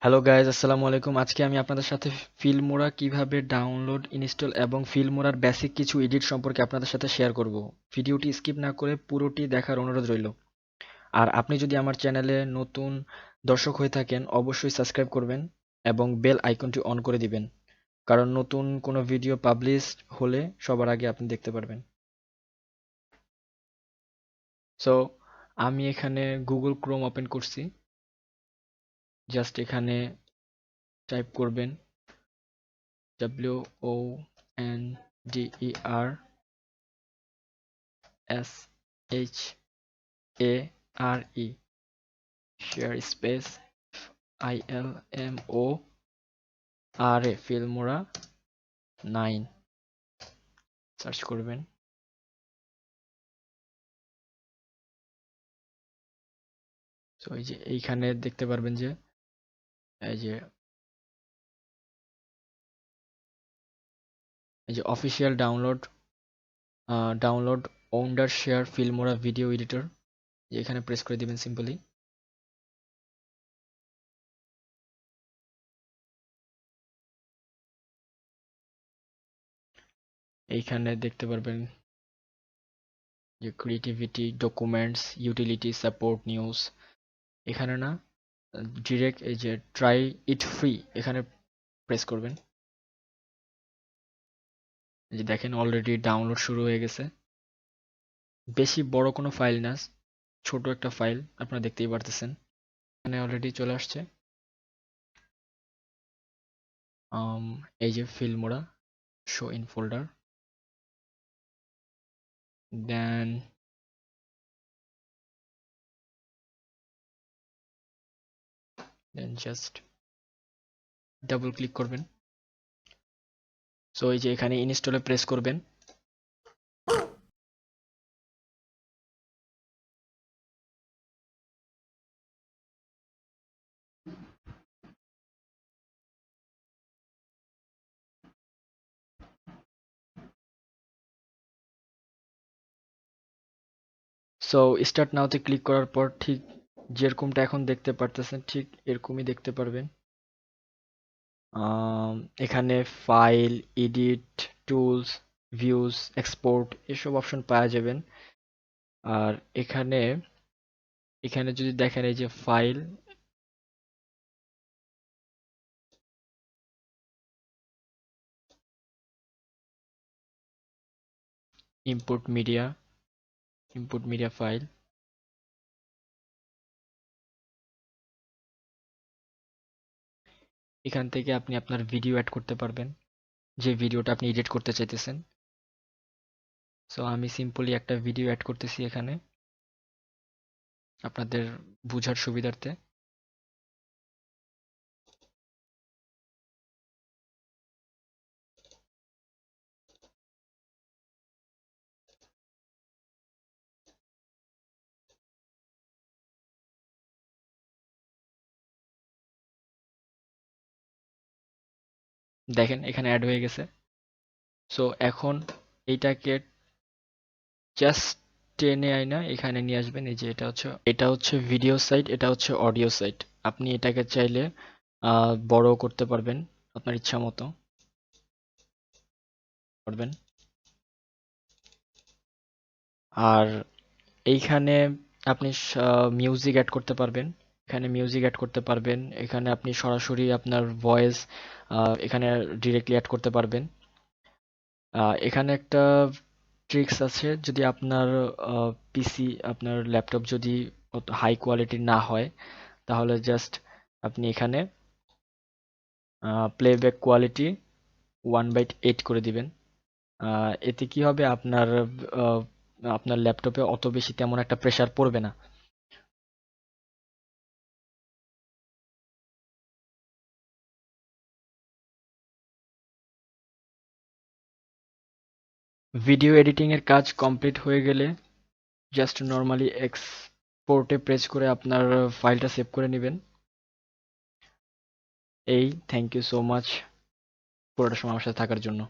Hello guys, আসসালামু আলাইকুম। আজকে আমি আপনাদের সাথে ফিল্মোরা কিভাবে ডাউনলোড, ইনস্টল এবং ফিল্মোরার বেসিক কিছু এডিট সম্পর্কে আপনাদের সাথে শেয়ার করব। ভিডিওটি স্কিপ না করে পুরোটি দেখার অনুরোধ রইল। আর আপনি যদি আমার চ্যানেলে নতুন দর্শক হয়ে থাকেন, অবশ্যই সাবস্ক্রাইব করবেন এবং বেল আইকনটি অন করে দিবেন, কারণ নতুন কোনো ভিডিও পাবলিশ হলে সবার আগে আপনি দেখতে পারবেন। সো আমি এখানে গুগল ক্রোম ওপেন করছি। জাস্ট এখানে টাইপ করবেন WONDER share space FILMORA Filmora 9 search করবেন। তো এই যে এইখানে দেখতে পারবেন যে এই যে official download wonder share Filmora video editor, এখানে প্রেস করে দিবেন সিম্পলি। এইখানে দেখতে পারবেন যে creativity, documents, utility, support, news. এখানে না, ডিরেক্ট এই যে ট্রাই ইট ফ্রি এখানে প্রেস করবেন। এই যে দেখেন অলরেডি ডাউনলোড শুরু হয়ে গেছে। বেশি বড় কোনো ফাইল না, ছোট একটা ফাইল, আপনারা দেখতেই পারতেছেন। এখানে অলরেডি চলে আসছে। এই যে Filmora show in folder, then just double click করবেন। সো এই যে এখানে ইনস্টলে প্রেস করবেন। সো স্টার্ট নাওতে ক্লিক করার পর ঠিক যেরকমটা এখন দেখতে পারতেছেন ঠিক এরকমই দেখতে পারবেন। এখানে file, edit, tools, views, export এসব অপশন পাওয়া যাবেন। আর এখানে এখানে যদি দেখেন এই যে ফাইল, ইম্পোর্ট মিডিয়া ফাইল, এখান থেকে আপনি আপনার ভিডিও অ্যাড করতে পারবেন, যে ভিডিওটা আপনি এডিট করতে চাইতেছেন। সো আমি সিম্পলি একটা ভিডিও অ্যাড করতেছি এখানে আপনাদের বুঝার সুবিধার্থে। দেখেন এখানে অ্যাড হয়ে গেছে। সো এখন এইটাকে জাস্ট টেনে আইনা এখানে নিয়ে আসবেন। এই যে এটা হচ্ছে ভিডিও সাইট, এটা হচ্ছে অডিও সাইট। আপনি এটাকে চাইলে বড় করতে পারবেন আপনার ইচ্ছা মতো করবেন। আর এইখানে আপনি মিউজিক অ্যাড করতে পারবেন। এখানে আপনি সরাসরি আপনার ভয়েস এখানে ডিরেক্টলি অ্যাড করতে পারবেন। এখানে একটা ট্রিক্স আছে, যদি আপনার পিসি, আপনার ল্যাপটপ যদি হাই কোয়ালিটির না হয়, তাহলে জাস্ট আপনি এখানে প্লেব্যাক কোয়ালিটি 1/8 করে দিবেন। এতে কি হবে, আহ, আপনার ল্যাপটপে অত বেশি তেমন একটা প্রেসার পড়বে না। ভিডিও এডিটিং এর কাজ কমপ্লিট হয়ে গেলে জাস্ট নর্মালি এক্সপোর্টে প্রেস করে আপনার ফাইলটা সেভ করে নেবেন। থ্যাংক ইউ সো মাচ পুরোটা সময় আমার সাথে থাকার জন্য।